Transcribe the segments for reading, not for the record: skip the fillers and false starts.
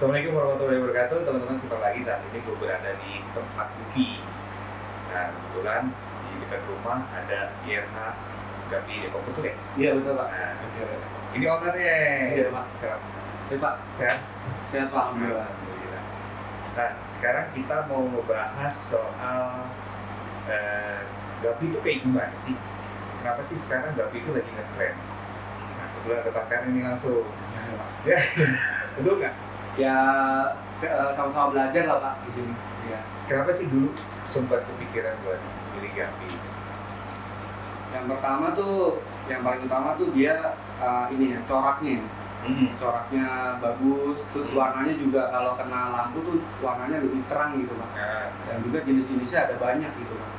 Assalamualaikum warahmatullahi wabarakatuh, teman-teman. Jumpa lagi. Saat ini gue berada di tempat Gapi. Nah, kebetulan di dekat rumah ada IRH Gapi Depok, betul ya? Iya betul Pak. Nah, ini ownernya. Iya Pak. Iya Pak. Sehat? Sehat Pak. Alhamdulillah. Alhamdulillah. Nah, sekarang kita mau ngebahas soal Gapi itu kayak gimana sih? Kenapa sih sekarang Gapi itu lagi ngetrend? Nah, kebetulan ada pakar ini langsung. Ya, betul nggak? Ya sama-sama belajar lah Pak di sini. Ya. Kenapa sih dulu sempat kepikiran buat milih Gapi? Yang pertama tuh, yang paling utama tuh dia ini ya, coraknya. Coraknya bagus, terus warnanya juga kalau kena lampu tuh warnanya lebih terang gitu Pak. Nah, Dan juga jenis-jenisnya ada banyak gitu Pak.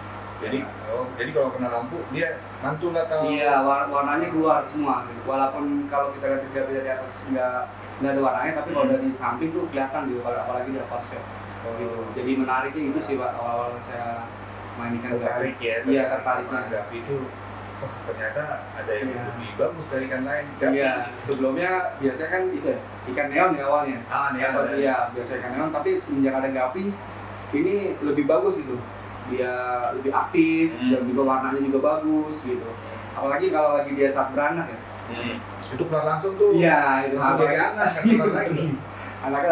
jadi kalau kena lampu dia mantul atau? Iya, warnanya keluar semua. Gitu. Walaupun kalau kita lihat Gapi dari atas nggak ada warnanya, tapi kalau dari samping tuh kelihatan gitu, apalagi di konsep. Gitu. Jadi menariknya itu sih Pak, awal-awal saya mainkan tertarik Gapi. ya? Iya, tertariknya. Gapi itu, wah ternyata ada yang Iya. lebih bagus dari ikan lain. Gapi. Iya, sebelumnya biasanya kan itu ya, ikan neon ya awalnya. Neon. Iya, biasa ikan neon, tapi semenjak ada Gapi, ini lebih bagus itu. Dia lebih aktif, dan juga warnanya juga bagus gitu. Apalagi kalau lagi dia saat beranak ya. Itu keluar langsung tuh. Iya, itu langsung dari anak, keluar lagi. Anaknya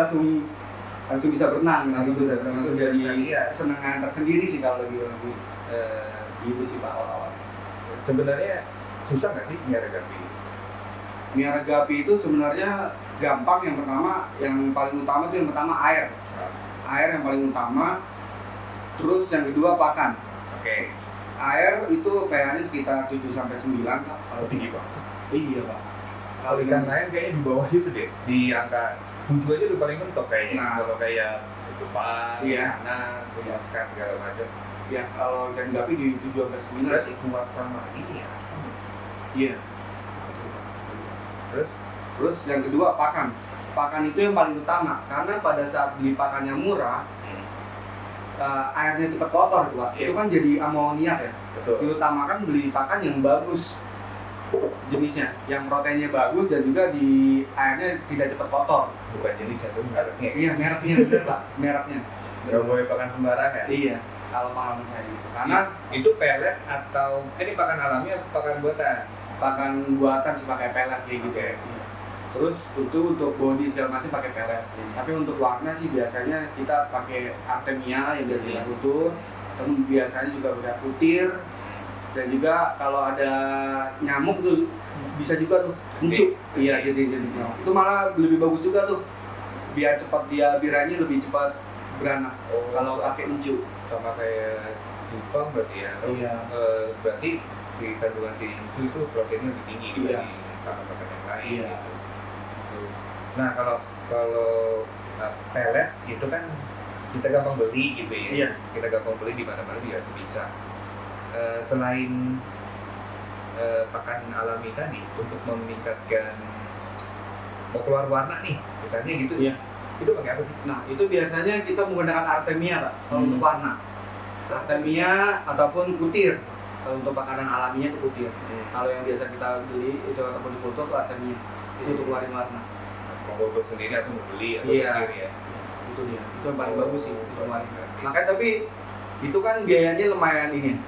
langsung bisa berenang, langsung jadi Iya. kesenangan tersendiri sih kalau lagi gitu sih Pak awal-awal. Sebenarnya susah nggak sih nyari Gapi? Miara Gapi itu sebenarnya gampang. Yang paling utama tuh yang pertama air. Air yang paling utama. Terus yang kedua pakan. Oke. Air itu pH-nya sekitar 7-9 Pak. Kalau tinggi Pak. Iya Pak. Kalau ikan lain kayaknya di bawah situ deh. Di angka 7 aja udah paling mentok kayaknya. Nah. Kalau kayak depan, Iya. kanan, sekat segala macam. Ya kalau ikan Gapi di 7-9 Berarti sih. kuat sama ini ya asam. Iya. Terus yang kedua pakan. Pakan itu yang paling utama karena pada saat beli pakan yang murah, airnya cepat kotor Pak. Iya. Itu kan jadi amoniak ya. Betul. Diutamakan beli pakan yang bagus jenisnya, yang proteinnya bagus dan juga di airnya tidak cepat kotor. Bukan jenisnya tuh mereknya. Iya, mereknya bener Pak, mereknya. Nggak boleh pakan sembarangan. Iya, kalau pengalaman saya itu. Karena itu pelet atau ini pakan alami atau pakan buatan? pakan buatan sih pakai pelet kayak gitu. Oke. Iya. Terus itu untuk body segala macam pakai pelet. Tapi untuk warna sih biasanya kita pakai Artemia yang dari Kutur. Terus biasanya juga pakai putir. Dan juga kalau ada nyamuk tuh bisa juga tuh encu. Iya, jadi itu malah lebih bagus juga tuh. Biar cepat dia biranya lebih cepat beranak. Kalau pakai encu sama kayak Jepang berarti ya. Iya. Berarti si kandungan si itu proteinnya lebih tinggi Iya. dibanding pakan-pakan yang lain. Iya. Gitu. Nah kalau pelet itu kan kita gampang beli gitu ya. Iya. Kita gampang beli di mana-mana dia bisa. Selain pakan alami tadi untuk meningkatkan mau keluar warna nih misalnya gitu. Iya. Itu pakai apa sih? Nah, itu biasanya kita menggunakan Artemia, Pak, kalau untuk warna. Artemia ataupun putir. Kalau untuk pakanan alaminya itu putir. Kalau yang biasa kita beli itu ataupun di foto itu Artemia. Itu untuk keluarin warna. Mau godok sendiri atau mau beli atau Iya. sendiri ya? Itu dia. Itu yang paling bagus sih untuk keluarin. Makanya tapi itu kan biayanya lumayan ini.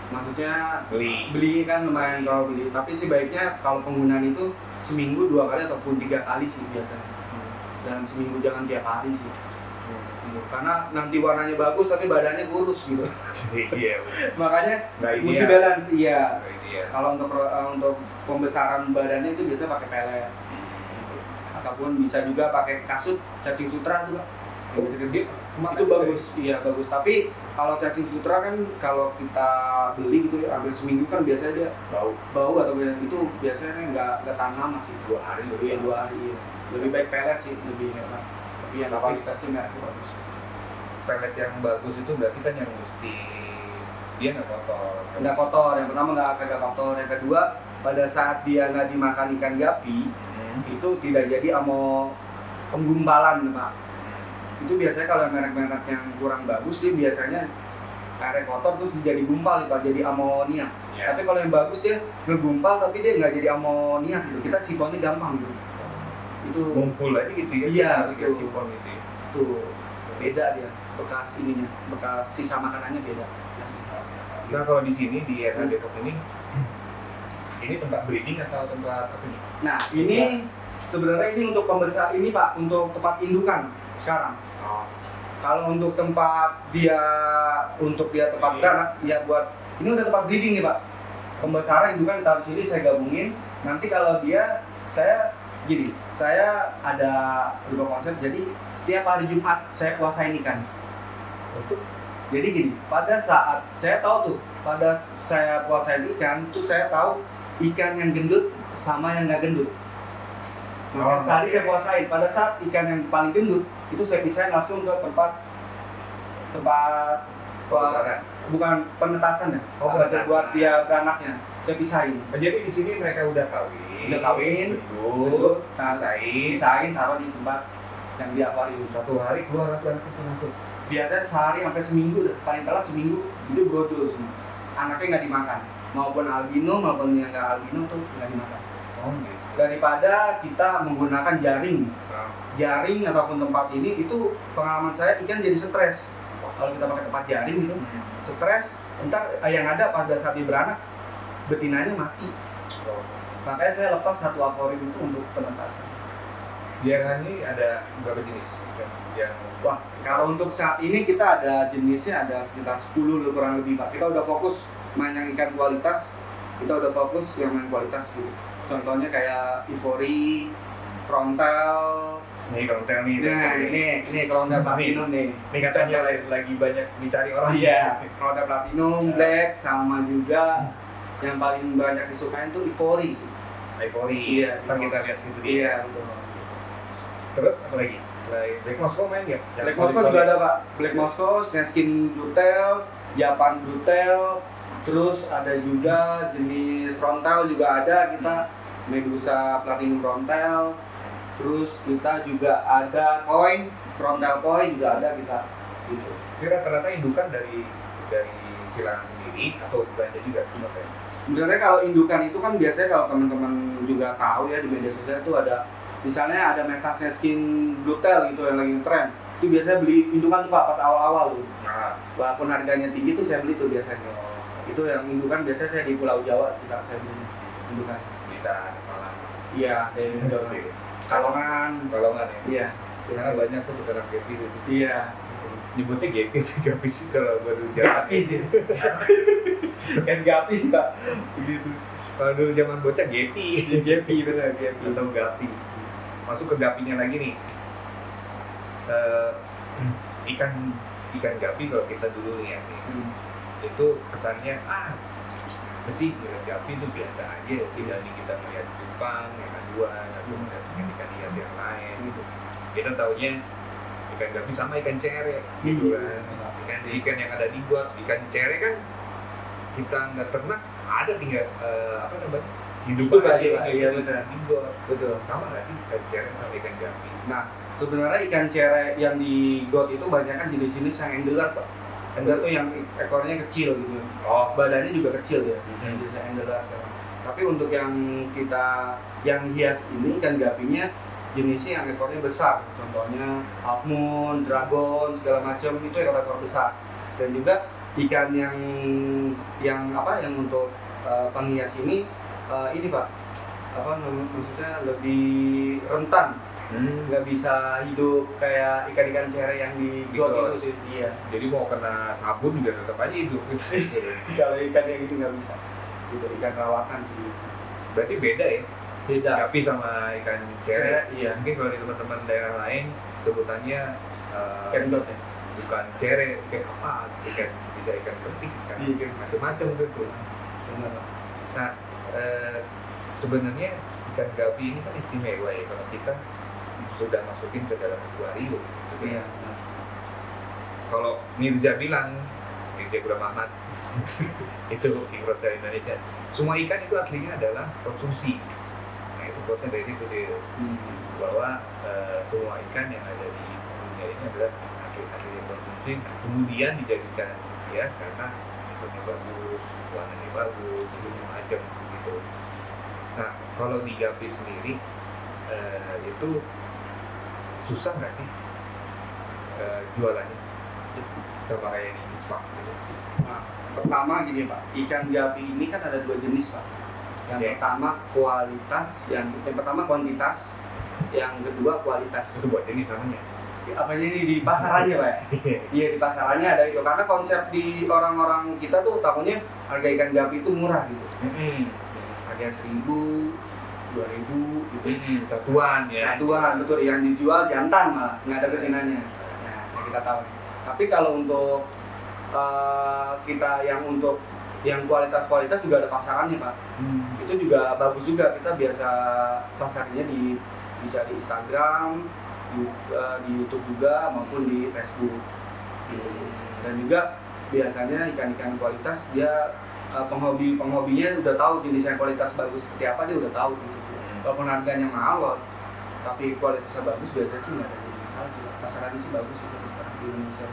Maksudnya beli kan lumayan kalau beli. Tapi sebaiknya kalau penggunaan itu seminggu 2 kali ataupun 3 kali sih biasanya. Dalam seminggu, jangan tiap hari sih. Karena nanti warnanya bagus tapi badannya kurus gitu. Iya. Makanya Nggak mesti ideal. balance. Iya. Iya. Kalau untuk pembesaran badannya itu biasanya pakai pelet. Ataupun bisa juga pakai kasut cacing sutra tuh Pak. Bisa gede. Emak Itu juga bagus, iya bagus. Tapi kalau cacing sutra kan kalau kita beli gitu hampir seminggu kan biasanya dia bau atau itu biasanya nggak tahan lama sih. 2 hari Iya 2 hari. Iya. Lebih baik pelet sih, lebih enak. Tapi yang kualitasnya mereknya bagus. Pelet yang bagus itu berarti kan yang mesti dia nggak kotor. Nggak kotor, yang pertama nggak kagak kotor. Yang kedua, pada saat dia nggak dimakan ikan gapi, itu tidak jadi amo penggumpalan Pak. Itu biasanya kalau merek-merek yang kurang bagus dia biasanya airnya kotor terus jadi gumpal Pak, jadi amonia. Ya. Tapi kalau yang bagus dia ngegumpal tapi dia nggak jadi amonia gitu. Kita sifonnya gampang gitu. Itu Ngumpul aja gitu ya. Iya, kayak betul. sipon gitu ya. tuh beda dia, bekas ininya, bekas sisa makanannya beda. Nah kalau di sini di RH Depok ini tempat breeding atau tempat apa nih? Nah ini sebenarnya ini untuk pembesar ini Pak, untuk tempat indukan sekarang. Oh, Kalau untuk tempat dia tempat beranak, ya buat ini udah tempat breeding nih Pak. Pembesaran indukan taruh sini saya gabungin. Nanti kalau dia saya ada beberapa konsep. Jadi setiap hari Jumat saya puasain ikan. Jadi gini, pada saat saya tahu tuh, pada saya puasain ikan tuh saya tahu ikan yang gendut sama yang nggak gendut. Maka sehari saya puasain. Pada saat ikan yang paling gendut itu saya pisahin langsung ke tempat pembesaran. bukan penetasan ya. Penetasan. Buat dia beranaknya. Saya pisahin. Jadi di sini mereka udah kawin. Bendut, pisahin taruh di tempat yang di akuarium. 1 hari keluar anak itu langsung. Biasanya sehari sampai seminggu, paling telat seminggu itu brojol semua. Anaknya nggak dimakan, maupun albino maupun yang nggak albino tuh nggak dimakan. Oh gitu. Daripada kita menggunakan jaring ataupun tempat ini, itu pengalaman saya ikan jadi stres. Kalau kita pakai tempat jaring gitu, stres. Entar yang ada pada saat dia beranak betinanya mati. Makanya saya lepas satu akuarium itu untuk penetasan. Di RH ini ada berapa jenis? Yang Wah, kalau untuk saat ini kita ada jenisnya ada sekitar 10 kurang lebih Pak. Kita udah fokus main yang ikan kualitas, kita udah fokus yang main kualitas gitu. Contohnya kayak ivory, frontal. ini konten nih. Nah, ini frontal platinum nih. Ini katanya lagi banyak dicari orang. Iya, frontal platinum, black, sama juga yang paling banyak disukain tuh ivory sih. Ivory. Iya, Ntar kita lihat situ dia. Iya, betul. Terus apa lagi? Selain Black Moscow main nggak? Black Moscow juga ada Pak. Black Moscow, Snakeskin Bluetail, Japan Bluetail, terus ada juga jenis frontal juga ada kita, Medusa Platinum Frontal, terus kita juga ada koi, frontal koi juga ada kita. Gitu. Ini rata-rata indukan dari silang sendiri atau belanja juga cuma kayak. Sebenarnya kalau indukan itu kan biasanya kalau teman-teman juga tahu ya di media sosial itu ada, misalnya ada Meta Snakeskin Bluetail gitu yang lagi tren, itu biasanya beli indukan tuh Pak pas awal-awal tuh. Nah, Walaupun harganya tinggi tuh saya beli tuh biasanya. Itu yang indukan biasanya saya di Pulau Jawa saya beli indukan. kita malah. Iya, dari indukan. Kalongan. Kalongan ya. Iya. Karena banyak tuh beneran Gepi di situ. Iya. Nyebutnya Gepi, Gapi sih kalau baru jalan. Gapi sih. Kan gapi sih Pak. Begitu. Kalau dulu zaman bocah Gepi. Gapi benar Gapi. Atau Gapi. Masuk ke Gapinya lagi nih. Ikan Gapi kalau kita dulu lihat nih, itu kesannya besi ikan Gapi itu biasa aja, tidak kita melihat cupang, ikan duan, atau ikan hias yang lain gitu. Kita taunya ikan Gapi sama ikan cere gitu kan. Ikan yang ada di got, ikan cere kan kita nggak ternak, ada tinggal hidup aja Pak. Iya benar. di got. Betul. Sama nggak sih ikan cere sama ikan Gapi? Nah, sebenarnya ikan cere yang di got itu banyak kan jenis-jenis yang endeler Pak. Endeler tuh yang ekornya kecil gitu. Oh, Badannya juga kecil ya. Mhm. Jenis endeler sekarang. Tapi untuk yang hias ini ikan gapinya jenisnya yang ekornya besar. Contohnya half moon, dragon, segala macam itu ekor-ekor besar. Dan juga ikan yang untuk penghias ini Pak, maksudnya lebih rentan. Nggak bisa hidup kayak ikan-ikan cere yang di got itu sih. Iya. jadi mau kena sabun juga tetap aja hidup gitu. Kalau ikan yang itu nggak bisa. Itu ikan rawatan sih. Berarti beda ya? Beda. Gapi sama ikan cere. Iya. Mungkin kalau di teman-teman daerah lain sebutannya Ikan dot ya. bukan cere, ikan apa, ikan bisa ikan ketik, ikan Iya. macam-macam gitu. Benar. Nah, sebenarnya ikan gapi ini kan istimewa ya kalau kita sudah masukin ke dalam akuarium. Gitu Iya. ya. Kalau Mirza bilang, Mirza Gula Mahmad itu Indonesia Indonesia, semua ikan itu aslinya adalah konsumsi. Nah itu quotesnya dari situ dia bahwa semua ikan yang ada di dunia ini adalah hasil yang konsumsi. Nah, kemudian dijadikan hias karena bentuknya bagus, warnanya bagus, itu macam gitu. Nah kalau di Gapi sendiri itu susah nggak sih jualannya sama kayak di Jepang gitu? Nah, pertama gini Pak, ikan gapi ini kan ada dua jenis Pak. Yang Oke. pertama kualitas, yang pertama kuantitas, yang kedua kualitas. Itu buat jenis namanya. Apanya ini di pasarannya Pak? Iya di pasarannya ada itu, karena konsep di orang-orang kita tuh tahunya harga ikan gapi itu murah gitu. Harga 1.000, 2.000 gitu. Satuan ya. Satuan betul, yang dijual jantan malah nggak ada betinanya. Nah, yang kita tahu. Tapi kalau untuk kita yang kualitas juga ada pasarannya Pak. Itu juga bagus juga, kita biasa pasarnya bisa di Instagram, di YouTube juga maupun di Facebook. Dan juga biasanya ikan-ikan kualitas dia penghobinya udah tahu jenis yang kualitas bagus seperti apa, dia udah tahu gitu. Walaupun harganya mahal, tapi kualitasnya bagus biasanya sih nggak ada masalah sih. Pasarannya sih bagus sih sekarang di Indonesia.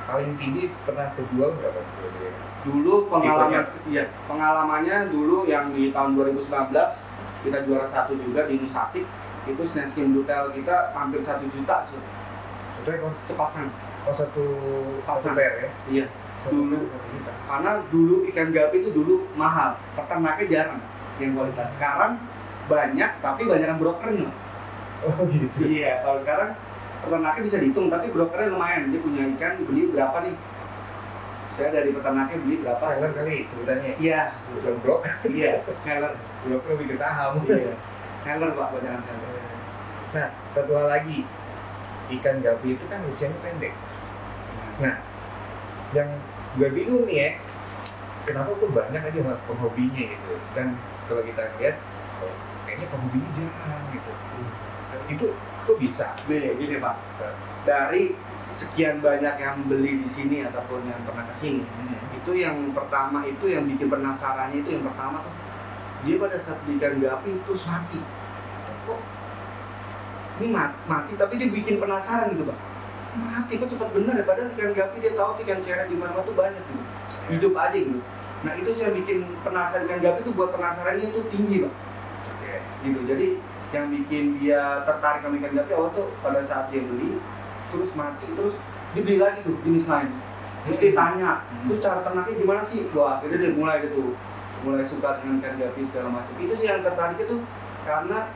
Paling tinggi pernah terjual berapa? Dulu pengalamannya dulu yang di tahun 2019 kita juara 1 juga di Nusatik, itu snake butel kita hampir 1 juta Itu ekor sepasang. satu Pasang. pair ya? Iya. Dulu. 1 juta. Karena dulu ikan gapi itu dulu mahal, peternaknya jarang yang kualitas. Sekarang banyak tapi banyak yang brokernya. Oh gitu. Iya, kalau sekarang peternaknya bisa dihitung tapi brokernya lumayan. Dia punya ikan beli berapa nih? Saya dari peternaknya beli berapa? Seller kali sebutannya. Iya, Bukan blok. iya, seller. Blok lebih ke saham. Iya. Seller Pak, banyak seller. Nah, satu hal lagi. Ikan gapi itu kan usianya pendek. Nah, yang gue bingung nih ya, kenapa kok banyak aja penghobinya gitu. Dan kalau kita lihat, oh, kayaknya penghobinya jarang gitu. Itu kok bisa? Gini Pak, dari sekian banyak yang beli di sini ataupun yang pernah kesini, itu yang pertama itu yang bikin penasarannya itu yang pertama tuh dia pada saat di ikan gapi terus mati. Kok ini mati tapi dia bikin penasaran gitu Pak. Mati kok cepat bener ya, padahal ikan gapi dia tahu ikan cere di mana tuh banyak gitu. Hidup aja gitu. Nah itu saya bikin penasaran ikan gapi tuh buat penasarannya itu tinggi Pak. Oke. Gitu. Jadi yang bikin dia tertarik sama ikan gapi awal tuh pada saat dia beli terus mati terus dibeli lagi tuh jenis lain. Terus dia tanya, terus cara ternaknya gimana sih? Wah, akhirnya dia mulai suka dengan ikan gapi segala macam. Itu sih yang tertarik itu karena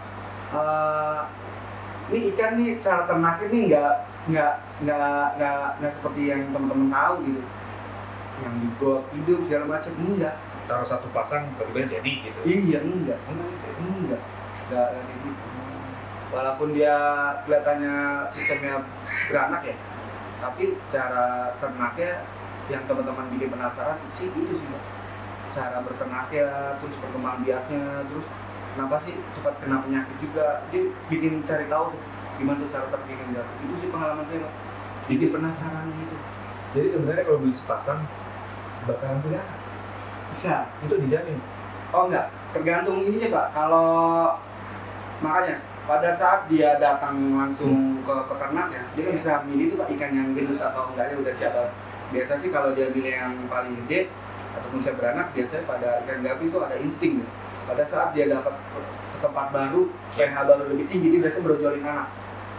ini ikan nih cara ternaknya nih nggak seperti yang teman-teman tahu gitu. Yang digot hidup segala macam enggak. Taruh satu pasang berbeda jadi gitu. Iya enggak kayak gitu. Walaupun dia kelihatannya sistemnya beranak ya, tapi cara ternaknya yang teman-teman bikin penasaran sih itu sih Mbak. Cara berternaknya, terus perkembang biaknya, terus kenapa sih cepat kena penyakit juga, dia bikin cari tahu gimana tuh cara terbikin. Itu sih pengalaman saya Mbak, bikin penasaran gitu. Jadi sebenarnya kalau beli sepasang bakalan kelihatan. Bisa. Itu dijamin. Oh enggak, tergantung ininya Pak. Kalau makanya pada saat dia datang langsung ke peternak ya, dia kan bisa milih tuh Pak ikan yang gendut atau enggaknya udah siapa. Biasa sih kalau dia milih yang paling gede ataupun siap beranak, biasanya pada ikan gapi itu ada insting ya. Pada saat dia dapat ke tempat baru, pH baru lebih tinggi, dia biasanya brojolin anak.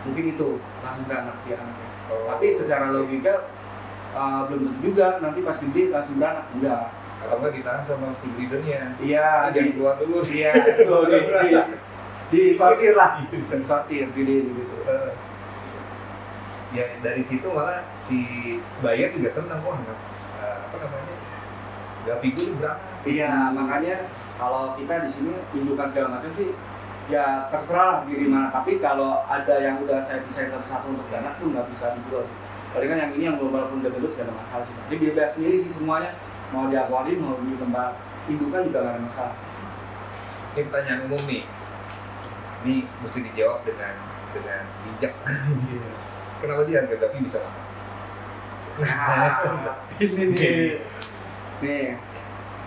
Mungkin itu langsung beranak dia anaknya. Tapi secara logika belum tentu juga nanti pas gede langsung beranak, enggak. Kalau nggak ditahan sama si breedernya. Iya, Ada yang keluar dulu. iya, itu disortir lah, disortir gede gitu. Ya dari situ malah si buyer juga senang kok apa namanya gapi gue beranak. Iya, makanya kalau kita di sini indukan segala macam sih ya terserah di mana. Tapi kalau ada yang udah saya desain satu-satu untuk beranak tuh nggak bisa dijual. Palingan yang ini yang belum walaupun udah gendut gak ada masalah sih. Jadi bebas sendiri sih semuanya, mau di akuarium mau di tempat indukan juga gak ada masalah. Ini pertanyaan umum nih. Ini mesti dijawab dengan bijak. Kenapa sih harga gapi bisa mahal? Nah, ini nih,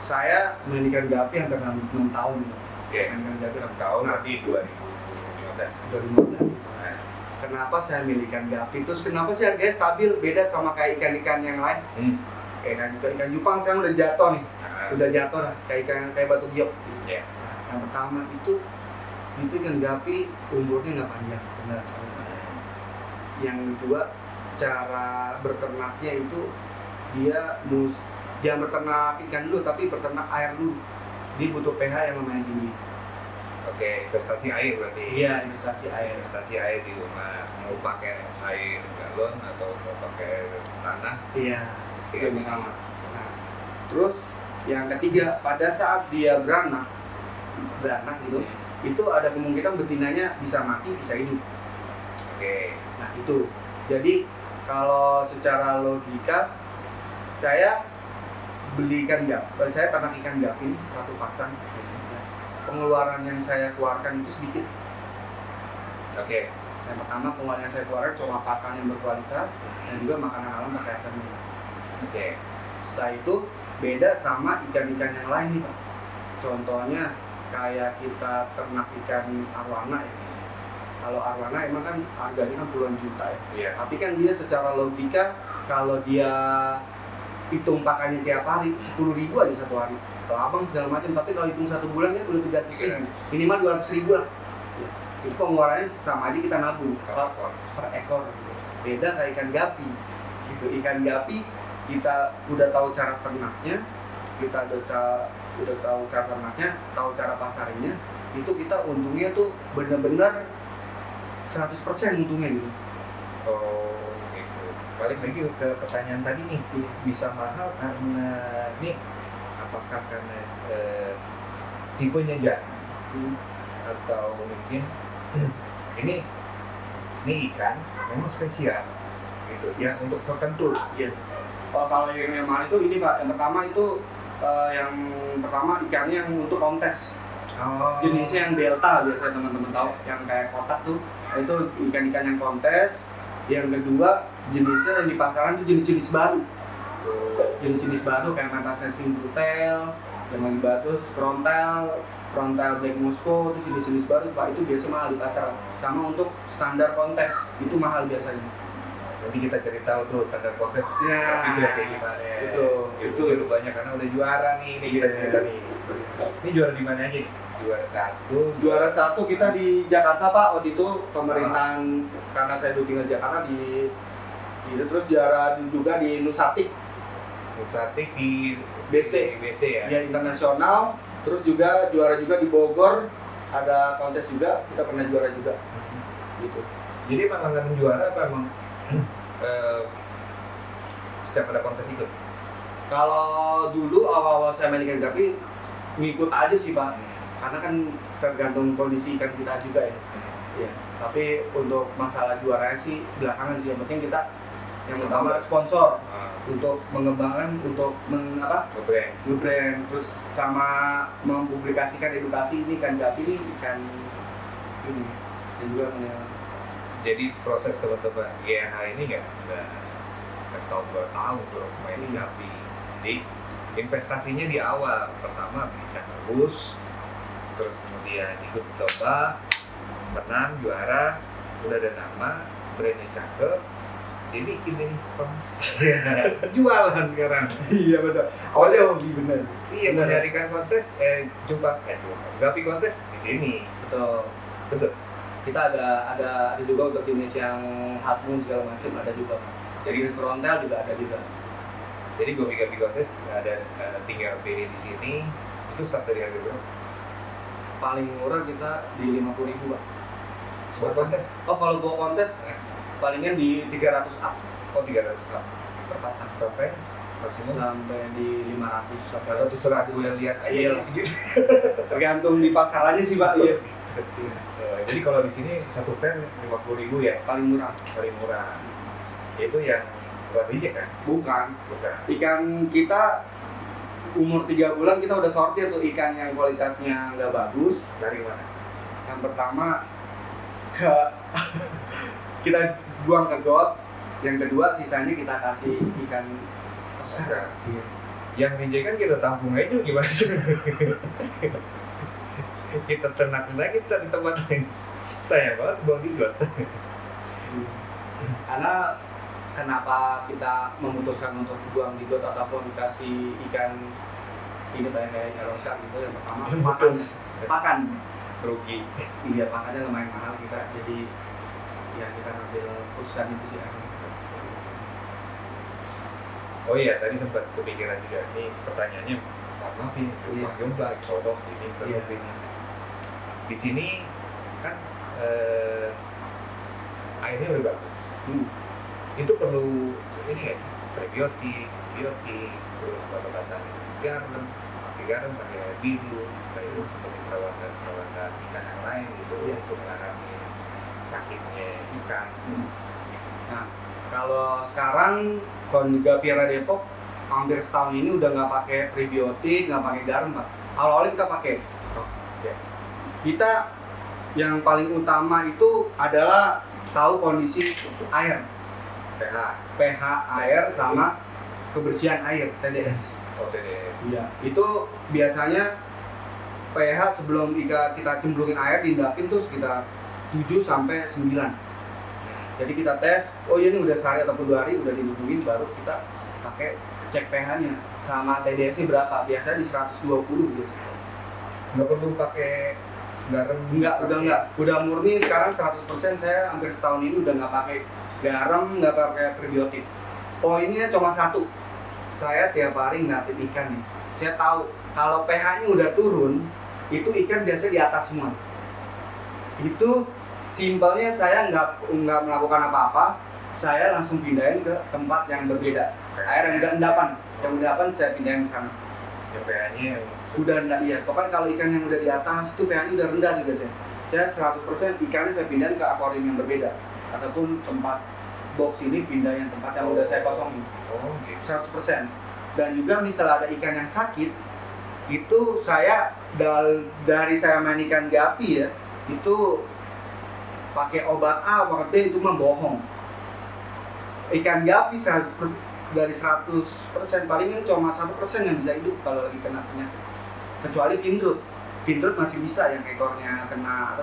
saya mendirikan gapi hampir 6 tahun. Oke, Mendirikan gapi 6 tahun berarti 2015. 2015. Nah, Kenapa saya mendirikan gapi? Terus kenapa sih harganya stabil? Beda sama kayak ikan-ikan yang lain. Kayak ikan Jepang sekarang udah jatuh nih. Udah jatuh lah, kayak batu giok. Ya. Yang pertama itu ikan gapi umurnya nggak panjang, benar. Yang kedua, cara berternaknya itu jangan berternak ikan dulu, tapi berternak air dulu. Dia butuh pH yang lumayan tinggi. Oke, investasi air berarti. Iya, investasi air. Investasi air di rumah, mau pakai air galon atau mau pakai tanah. Iya, itu Iya. yang pertama. Nah, terus yang ketiga, pada saat dia beranak itu ada kemungkinan betinanya bisa mati, bisa hidup. Oke. Nah itu, jadi kalau secara logika saya beli ikan gapi, saya ternak ikan gapi ini satu pasang. Pengeluaran yang saya keluarkan itu sedikit. Oke. Yang pertama pengeluaran yang saya keluarkan cuma pakan yang berkualitas dan juga makanan alam pakai asam. Oke. Setelah itu beda sama ikan-ikan yang lain nih Pak. Contohnya kayak kita ternak ikan arwana ya. Kalau arwana emang kan harganya kan puluhan juta ya. Iya. Tapi kan dia secara logika kalau dia hitung pakannya tiap hari 10.000 aja satu hari. Kalau abang segala macam, tapi kalau hitung 1 bulan ya udah 300.000, minimal 200.000 lah. Ya. Itu pengeluarannya sama aja kita nabung per ekor. Beda kayak ikan gapi. Gitu. Ikan gapi kita udah tahu cara ternaknya, kita udah tahu cara ternaknya, tahu cara pasarnya, itu kita untungnya tuh benar-benar 100% untungnya gitu. Oh, gitu. Balik lagi ke pertanyaan tadi nih, bisa mahal karena ini apakah karena tipenya jarang atau mungkin ini ikan memang spesial gitu ya untuk tertentu. Iya. Kalau yang mahal itu ini Pak, yang pertama itu ikannya yang untuk kontes. Oh. Jenisnya yang delta biasanya teman-teman tahu, yang kayak kotak tuh, itu ikan-ikan yang kontes. Yang kedua jenisnya yang di pasaran itu jenis-jenis baru. Jenis-jenis baru kayak Metasesin Brutel, dan lagi batus, frontal Black Moscow, itu jenis-jenis baru Pak, itu biasa mahal di pasaran. Sama untuk standar kontes itu mahal biasanya. Jadi kita cari tahu tuh standar kontes Ya, itu kayak gimana. itu Itu banyak karena udah juara nih kita cerita nih. Ini juara di mana aja nih? Juara satu kita di Jakarta Pak, waktu itu pemerintahan karena saya dulu tinggal di Jakarta terus juara juga di Nusatik di BSD ya. ya internasional, terus juga juara juga di Bogor, ada kontes juga, kita pernah juara juga gitu. Jadi emang langganan juara apa emang setiap ada kontes ikut? Kalau dulu awal-awal saya main ikan gapi ngikut aja sih Pak, karena kan tergantung kondisi ikan kita juga ya. Ya, tapi untuk masalah juaranya sih belakangan sih, yang penting kita yang pertama sponsor untuk mengembangkan, untuk nge-brand, terus sama mempublikasikan edukasi ini ikan gapi ini ikan ini dan juga jadi proses teman-teman GH ini nggak setahun 2 tahun untuk main di gapi. Jadi investasinya di awal, pertama belikan bagus, terus kemudian ikut coba, menang, juara, udah ada nama, brandnya cakep, jadi ini jualan sekarang. Iya betul. Awalnya hobi bener. Iya, mencarikan kontes, gapi kontes di sini. Betul. Kita ada juga untuk jenis yang half moon segala macam ada juga. Jadi jenis frontal juga ada juga. Jadi gapi kontes ada tinggal pilih di sini. Itu start dari harga berapa? Paling murah kita di 50.000 Pak. Buat kontes? Oh kalau buat kontes palingan di 300 up. Oh 300 up per pasang sampai maksimum sampai di 500 sampai 100 gue lihat aja. Iya. Tergantung di pasarannya sih Pak. Iya. Jadi kalau di sini satu pen 50.000 ya, Paling murah. paling murah. Itu yang buat reject kan? Bukan. Bukan. Ikan kita umur 3 bulan kita udah sortir tuh ikan yang kualitasnya nggak bagus. Dari mana? Yang pertama ke kita buang ke got, yang kedua sisanya kita kasih ikan Oscar. Yang reject kan kita tampung aja gimana? Kita ternakin lagi kita di tempat lain. Sayang banget buang di got. Karena kenapa kita memutuskan untuk buang di got ataupun kasih ikan ini kayak ikan rosa gitu, yang pertama pakan Rugi. iya pakannya lumayan mahal kita, jadi ya kita ambil keputusan itu sih. Oh iya, tadi sempat kepikiran juga nih pertanyaannya. Maaf nih, rumah jomblo, sodok ini Iya. terus ini. Di sini kan airnya udah bagus. Itu perlu ini nggak sih? Prebiotik, biotik, terus obat-obatan garam, pakai garam, pakai air biru, kayak itu seperti perawatan ikan yang lain gitu Iya. untuk menangani sakitnya ikan. Nah, kalau sekarang Gapira Depok hampir setahun ini udah nggak pakai prebiotik, nggak pakai garam, Pak. Awal-awal kita pakai. Oh, ya. Kita yang paling utama itu adalah tahu kondisi air, pH air sama kebersihan air, TDS. OTD. Iya. Itu biasanya pH sebelum kita cemplungin air diendapin tuh sekitar 7 sampai 9. Jadi kita tes, oh iya ini udah sehari ataupun 2 hari udah dihubungin, baru kita pakai cek pH-nya sama TDS-nya berapa. Biasanya di 120 biasanya. Nggak perlu pakai garam? Udah enggak. Udah murni sekarang 100%. Saya hampir setahun ini udah nggak pakai garam, nggak pakai prebiotik. Poinnya cuma satu. Saya tiap hari ngeliatin ikan nih. Saya tahu kalau pH-nya udah turun, itu ikan biasanya di atas semua. Itu simpelnya saya nggak melakukan apa-apa, saya langsung pindahin ke tempat yang berbeda. Air yang udah endapan, saya pindahin ke sana. Yang pH-nya Udah rendah, iya. Pokoknya kalau ikan yang udah di atas itu pH-nya udah rendah juga saya 100% ikannya saya pindahin ke akuarium yang berbeda, ataupun tempat box ini pindah yang tempat yang udah saya kosongin. Oh, gitu. 100%. Dan juga misal ada ikan yang sakit, itu saya dari saya main ikan gapi ya, itu pakai obat A, obat B itu mah bohong. Ikan gapi 100%, dari 100% palingan cuma 1% yang bisa hidup kalau lagi kena penyakit. Kecuali Vindrut. Vindrut masih bisa yang ekornya kena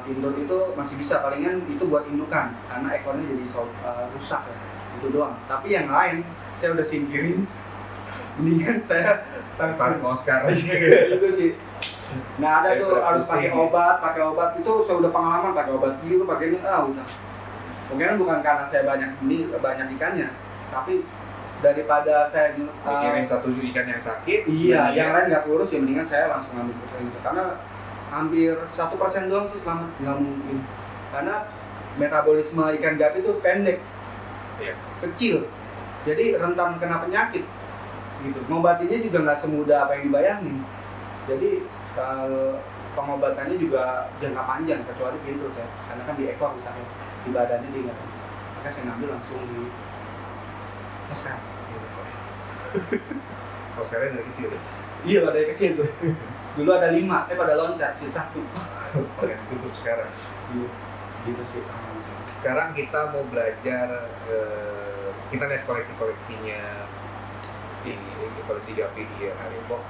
Vindrut itu masih bisa, palingan itu buat indukan karena ekornya jadi rusak ya. Itu doang. Tapi yang lain saya udah singkirin. Mendingan saya langsung Oscar. itu sih. Nah ada tuh harus pakai obat itu saya udah pengalaman pakai obat biru, pakai ini udah. Mungkin bukan karena saya banyak ikannya, tapi daripada saya mikirin satu ikan yang sakit, iya, yang lain nggak kurus, ya mendingan saya langsung ambil putra itu. Karena hampir 1% doang sih selamat, nggak mungkin. Karena metabolisme ikan gapi itu pendek, Iya. kecil, jadi rentan kena penyakit. Gitu. Mengobatinya juga nggak semudah apa yang dibayangin. Jadi pengobatannya juga jangka panjang, kecuali Vindrut ya, karena kan di ekor misalnya, di badannya dia nggak. Maka saya ngambil langsung di Oscar. Oscarnya dari kecil. Iya, dari kecil tuh. Dulu ada 5, pada loncat, sisa 1. Pakai tutup sekarang. Iya, gitu sih. Sekarang kita mau belajar, kita lihat koleksinya di koleksi gapi di Depok.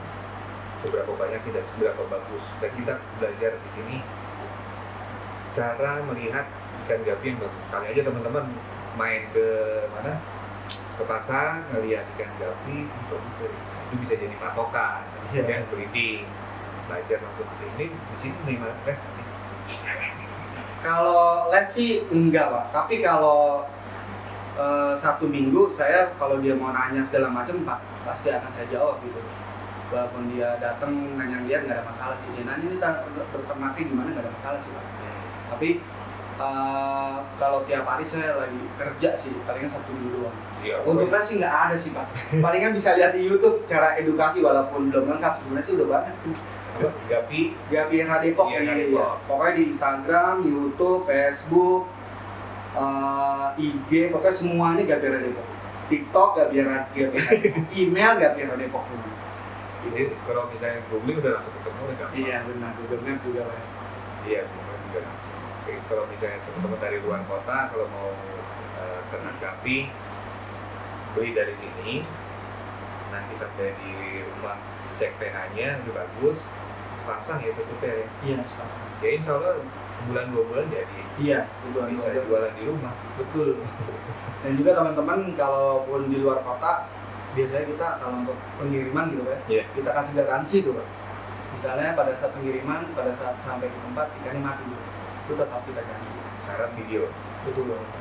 Seberapa banyak sih dan seberapa bagus. Dan kita belajar di sini cara melihat ikan gapi yang bagus. Kali aja teman-teman main ke mana? Ke pasar ngelihat ikan gapi itu bisa jadi patokan. Iya. Dan breeding, belajar masuk ke sini. Di sini menerima les sih. Kalau les sih enggak Pak, tapi kalau Sabtu Minggu saya kalau dia mau nanya segala macam pasti akan saya jawab gitu. Walaupun dia datang nanya dia nggak ada masalah sih, dia nanya ini berternaknya gimana nggak ada masalah sih Pak. Tapi kalau tiap hari saya lagi kerja sih, palingan Sabtu Minggu doang. Iya, Untuk les sih nggak ada sih Pak. Palingan bisa lihat di YouTube cara edukasi, walaupun belum lengkap sebenarnya sih udah banyak sih. Gapi Gapi IRH Depok. IRH Iya. Depok. Pokoknya di Instagram, YouTube, Facebook, IG, pokoknya semuanya Gapi IRH Depok. TikTok Gapi IRH Depok. Email Gapi IRH Depok semua. Jadi kalau misalnya googling udah langsung ketemu udah gampang. Iya benar, Google Map juga Pak. Iya, Google juga langsung. Oke, kalau misalnya teman-teman dari luar kota kalau mau ternak gapi beli dari sini, nanti sampai di rumah cek pH-nya udah bagus, sepasang ya satu pair ya. Iya, sepasang. Ya insya Allah sebulan 2 bulan jadi Iya, sebulan bisa dua bulan. jualan di rumah. Betul. Dan juga teman-teman kalaupun di luar kota, biasanya kita kalau untuk pengiriman gitu Pak, Iya. kita kasih garansi tuh Pak. Misalnya pada saat pengiriman, pada saat sampai ke tempat ikannya mati gitu. Itu tetap kita ganti. Syarat video. Betul Pak.